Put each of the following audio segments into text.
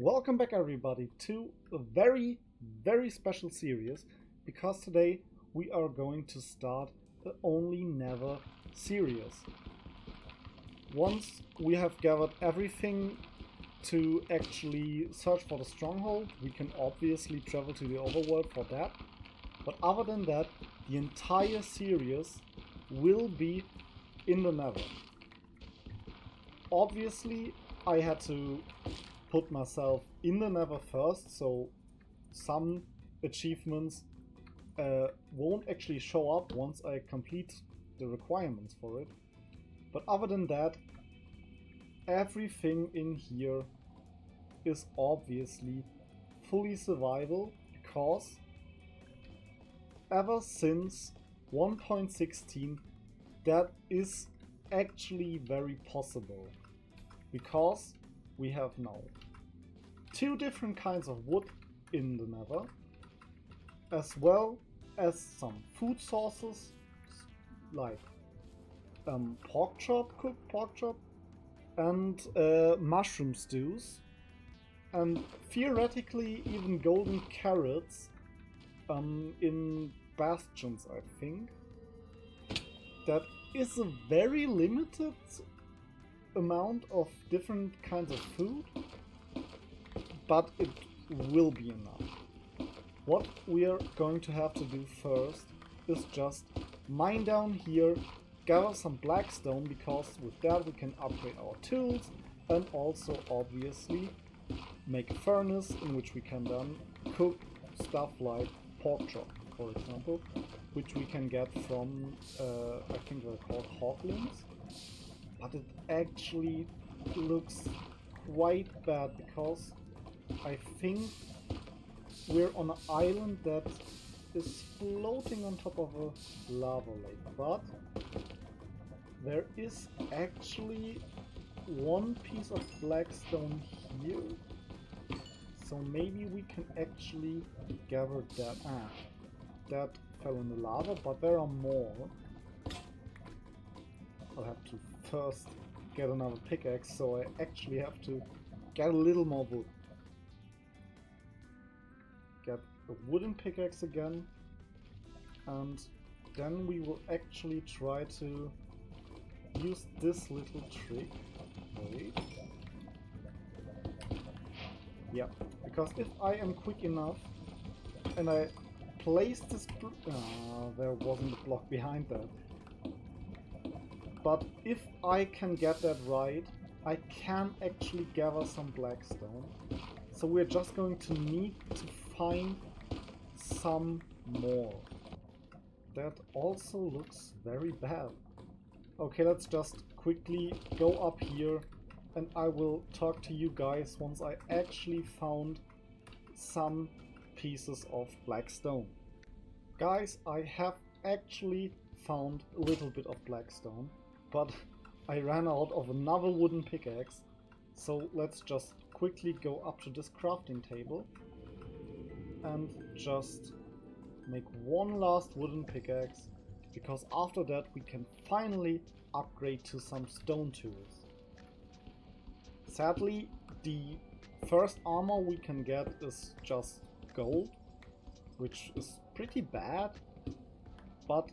Welcome back everybody to a very special series, because today we are going to start the Only Never series. Once we have gathered everything to actually search for the stronghold, we can obviously travel to the overworld for that. But other than that, the entire series will be in the Nether. Obviously, I had to put myself in the Nether first, so some achievements won't actually show up once I complete the requirements for it. But other than that, everything in here is obviously fully survival, because ever since 1.16 that is actually very possible, because we have now two different kinds of wood in the Nether, as well as some food sources like cooked pork chop, and mushroom stews, and theoretically even golden carrots in bastions, I think. That is a very limited amount of different kinds of food, but it will be enough. What we are going to have to do first is just mine down here, gather some blackstone, because with that we can upgrade our tools, and also obviously make a furnace in which we can then cook stuff like pork chop, for example, which we can get from I think they're called hoglins. But it actually looks quite bad, because I think we're on an island that is floating on top of a lava lake. But there is actually one piece of blackstone here, so maybe we can actually gather that. That fell in the lava, but there are more. I'll have to first get another pickaxe, so I actually have to get a little more wood. Get a wooden pickaxe again, and then we will actually try to use this little trick. Wait. Yeah, because if I am quick enough and I place this... there wasn't a block behind that. But if I can get that right, I can actually gather some blackstone. So we're just going to need to find some more. That also looks very bad. Okay, let's just quickly go up here, and I will talk to you guys once I actually found some pieces of blackstone. Guys, I have actually found a little bit of blackstone, but I ran out of another wooden pickaxe, so let's just quickly go up to this crafting table and just make one last wooden pickaxe, because after that we can finally upgrade to some stone tools. Sadly, the first armor we can get is just gold, which is pretty bad, but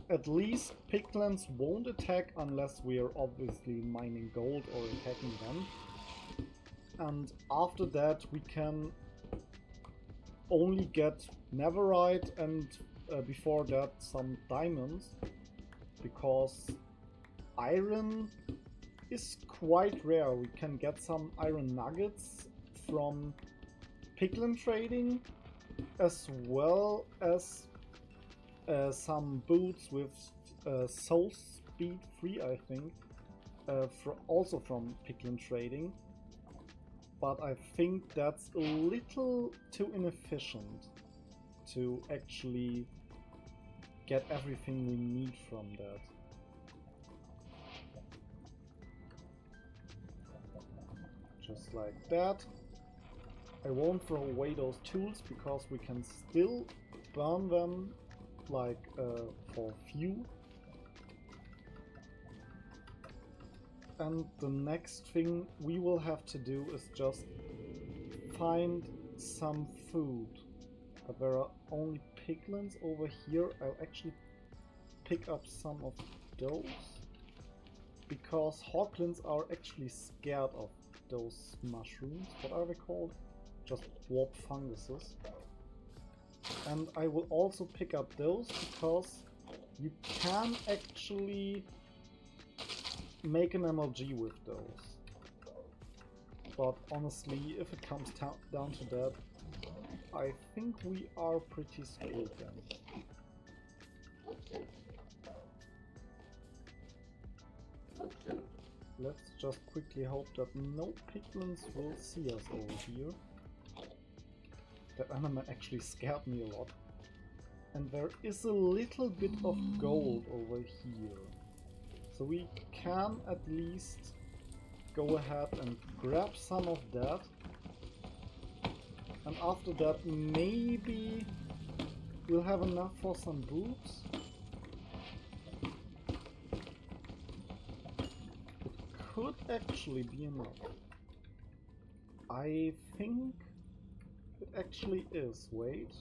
at least piglins won't attack unless we are obviously mining gold or attacking them. And after that we can only get netherite, and before that some diamonds, because iron is quite rare. We can get some iron nuggets from piglin trading, as well as some boots with soul speed 3, I think, also from piglin trading. But I think that's a little too inefficient to actually get everything we need from that. Just like that. I won't throw away those tools, because we can still burn them like for fuel. And the next thing we will have to do is just find some food. But there are only piglins over here. I'll actually pick up some of those. Because hoglins are actually scared of those mushrooms. What are they called? Just warp funguses. And I will also pick up those because you can actually make an MLG with those. But honestly, if it comes down to that, I think we are pretty screwed then. Let's just quickly hope that no piglins will see us over here. That animal actually scared me a lot. And there is a little bit of gold over here. So we can at least go ahead and grab some of that. And after that maybe we'll have enough for some boots. It could actually be enough. I think it actually is. Wait.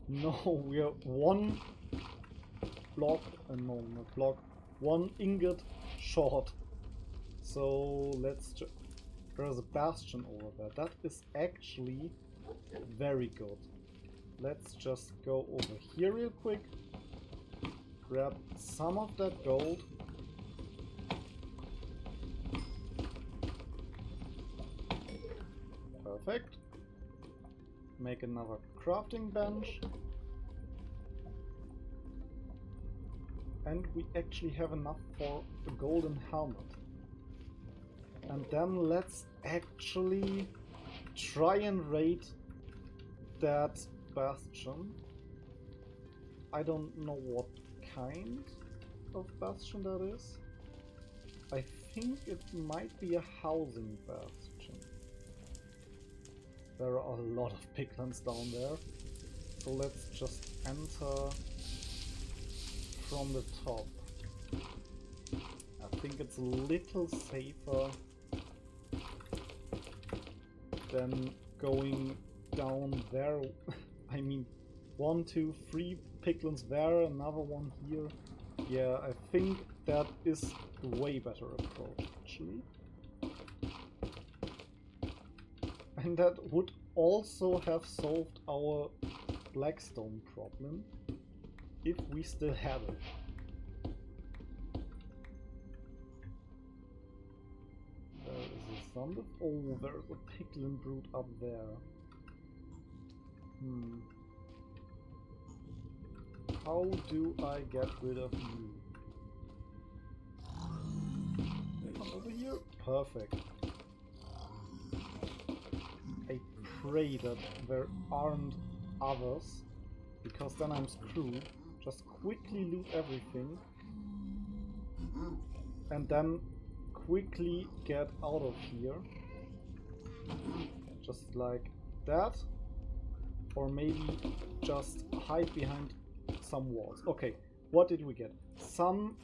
No, we are one block, no, not block, one ingot short. So let's just... There's a bastion over there. That is actually very good. Let's just go over here real quick. Grab some of that gold. Perfect. Make another crafting bench. And we actually have enough for a golden helmet. And then let's actually try and raid that bastion. I don't know what kind of bastion that is. I think it might be a housing bastion. There are a lot of piglins down there. So let's just enter from the top. I think it's a little safer than going down there. I mean, 1, 2, 3 piglins there, another one here. Yeah, I think that is the way better approach, actually. And that would also have solved our blackstone problem, if we still had it. There is a zombie. Oh, there's a piglin brood up there. How do I get rid of you? Come over here. Perfect. I pray that there aren't others, because then I'm screwed. Just quickly loot everything. And then quickly get out of here. Just like that. Or maybe just hide behind some walls. Okay, what did we get? Some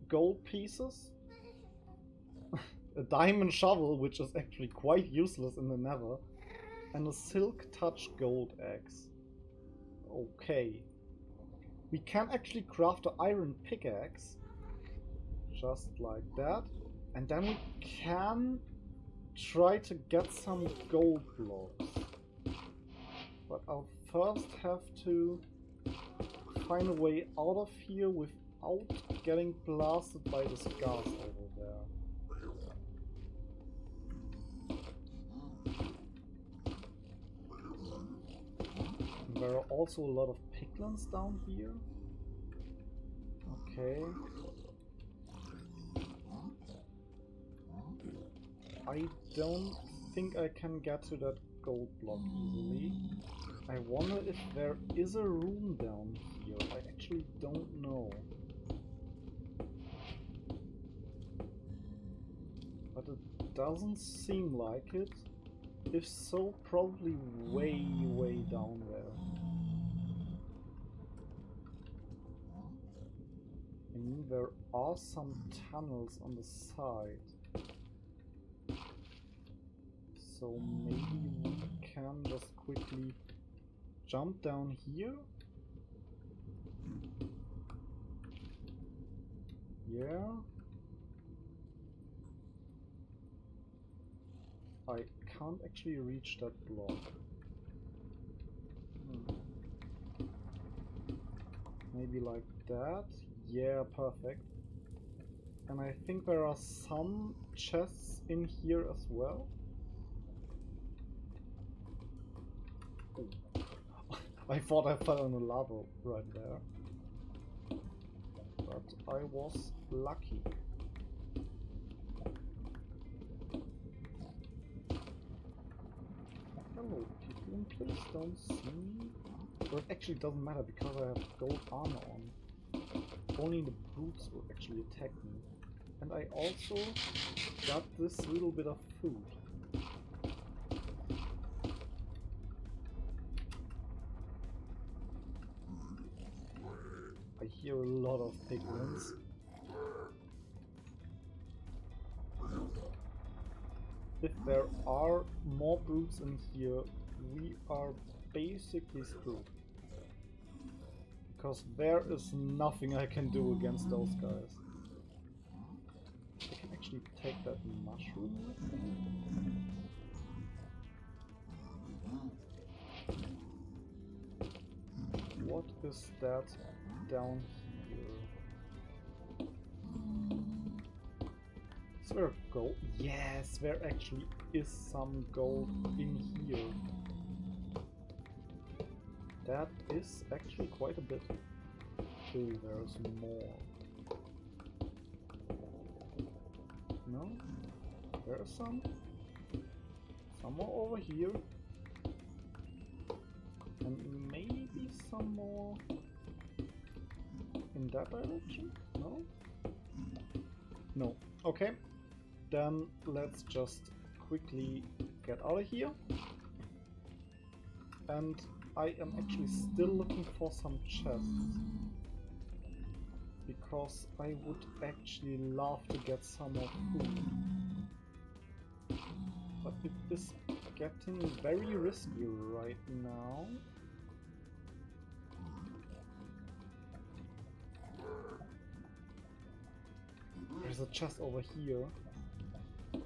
gold pieces. A diamond shovel, which is actually quite useless in the Nether. And a silk touch gold axe. Okay. We can actually craft an iron pickaxe. Just like that. And then we can try to get some gold blocks. But I'll first have to find a way out of here without getting blasted by the scars over there. And there are also a lot of piglins down here. Okay. I don't think I can get to that gold block easily. I wonder if there is a room down here. I actually don't know. But it doesn't seem like it. If so, probably way, way down there. I mean, there are some tunnels on the side. So maybe we can just quickly jump down here. Yeah. I can't actually reach that block. Maybe like that. Yeah, perfect. And I think there are some chests in here as well. Ooh. I thought I fell on a lava right there. But I was lucky. Hello, people, please don't see me. But it actually doesn't matter because I have gold armor on. Only the brutes will actually attack me. And I also got this little bit of food. I hear a lot of piglins. If there are more brutes in here, we are basically screwed. Because there is nothing I can do against those guys. I can actually take that mushroom with me. What is that down here? Is there gold? Yes, there actually is some gold in here. That is actually quite a bit. Oh, there's more. No? There's some. Some more over here. And maybe some more in that direction? No? No. Okay. Then let's just quickly get out of here. And I am actually still looking for some chests. Because I would actually love to get some more food. But it is getting very risky right now. There's a chest over here. And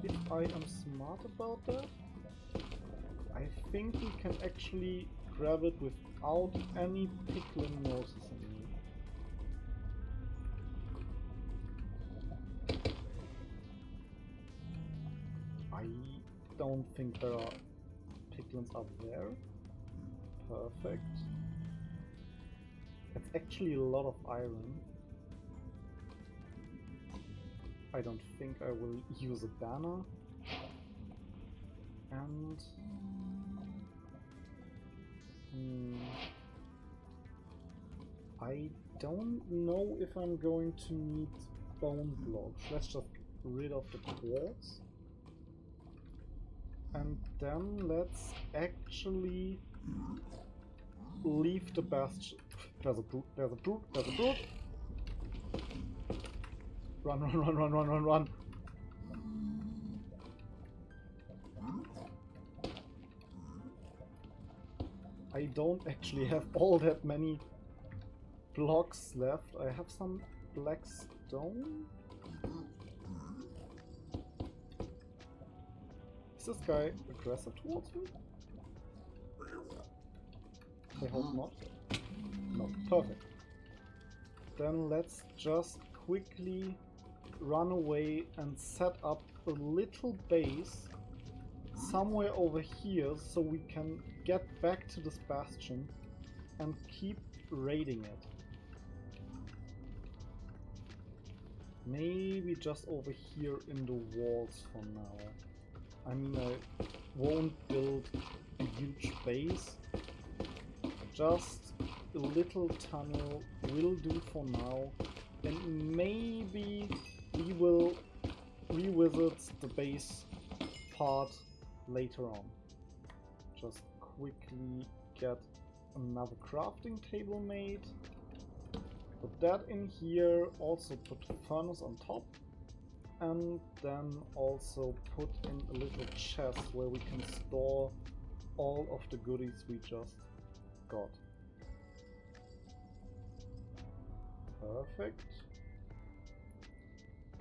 if I am smart about that, I think we can actually grab it without any piglin noticing me. I don't think there are piglins up there. Perfect. It's actually a lot of iron. I don't think I will use a banner. And I don't know if I'm going to need bone blocks. Let's just get rid of the quartz. And then let's actually leave the bastion. There's a brute, there's a brute, there's a brute! Run, run, run, run, run, run, run! I don't actually have all that many blocks left. I have some black stone. Is this guy aggressive towards me? I hope not. No, perfect. Then let's just quickly run away and set up a little base somewhere over here so we can get back to this bastion and keep raiding it. Maybe just over here in the walls for now. I mean, I won't build a huge base. Just a little tunnel will do for now. And maybe we will revisit the base part later on. Just quickly get another crafting table made. Put that in here. Also put furnace on top. and then also put in a little chest where we can store all of the goodies we just got. Perfect.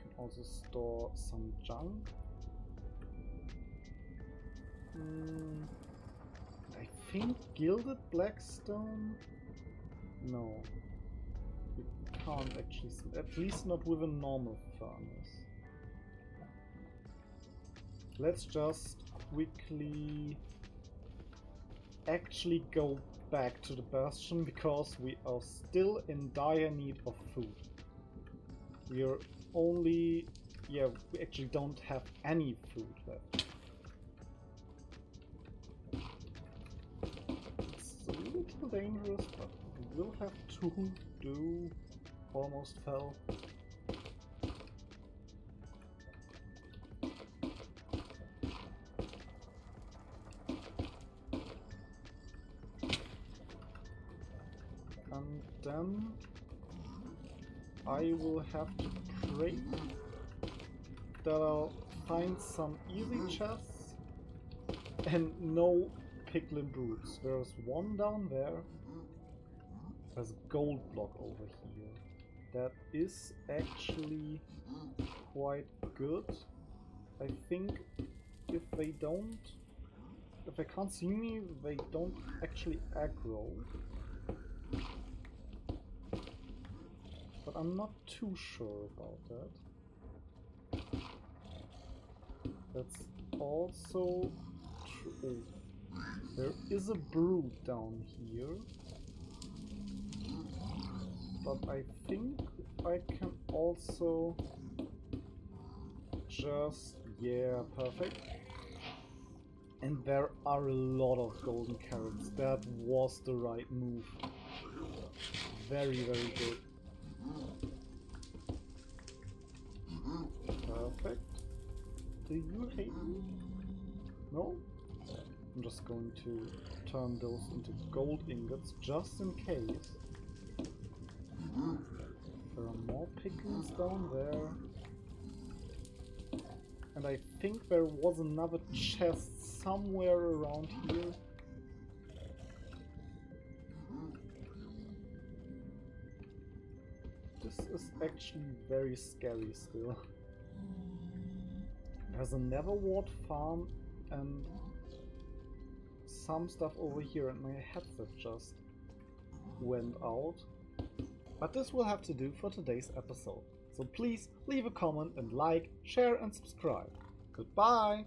Can also store some junk. I think gilded blackstone? No. You can't actually, at least not with a normal furnace. Let's just quickly actually go back to the Bastion because we are still in dire need of food. We are only... yeah, we actually don't have any food left. It's a little dangerous, but we will have to do. Almost fell. And then I will have to pray that I'll find some easy chests and no piglin brutes. There's one down there. There's a gold block over here. That is actually quite good. I think if they can't see me, they don't actually aggro. But I'm not too sure about that. That's also true. There is a brood down here. But I think I can also just... yeah, perfect. And there are a lot of golden carrots. That was the right move. Very, very good. Perfect. Do you hate me? No? I'm just going to turn those into gold ingots just in case. There are more piglins down there. And I think there was another chest somewhere around here. This is actually very scary still. There's a nether wart farm and some stuff over here, and my headset just went out. But this will have to do for today's episode. So please leave a comment and like, share and subscribe. Goodbye!